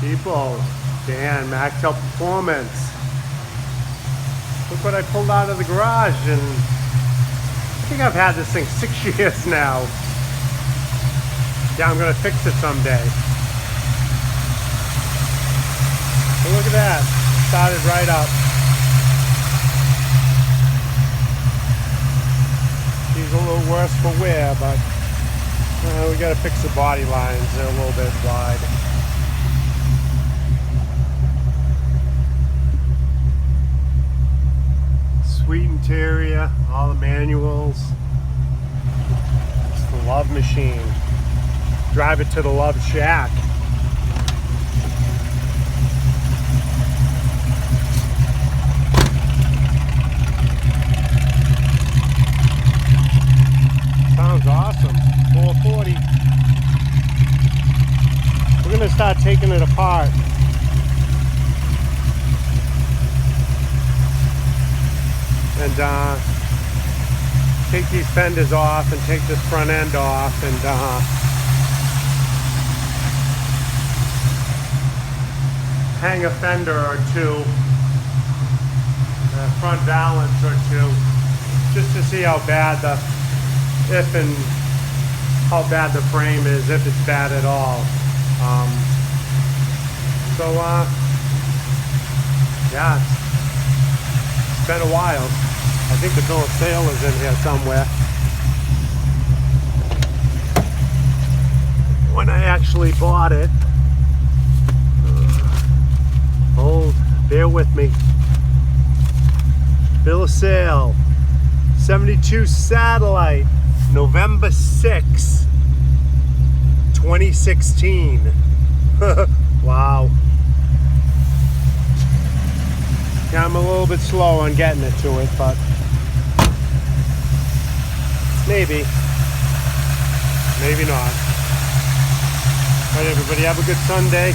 People, Dan, maxed out performance. Look what I pulled out of the garage, and I think I've had this thing 6 years now. Yeah, I'm gonna fix it someday. But look at that, started right up. She's a little worse for wear, but we gotta fix the body lines. They're a little bit wide. Sweet interior, all the manuals. It's the Love Machine. Drive it to the Love Shack. Sounds awesome. 440. We're gonna start taking it apart. And take these fenders off and take this front end off and hang a fender or two, a front valance or two, just to see how bad how bad the frame is, if it's bad at all. Yeah, it's been a while. I think the bill of sale is in here somewhere. When I actually bought it. Hold, bear with me. Bill of sale. 72 Satellite, November 6, 2016. Wow. Yeah, I'm a little bit slow on getting it to it, but maybe not. All right, everybody, have a good Sunday.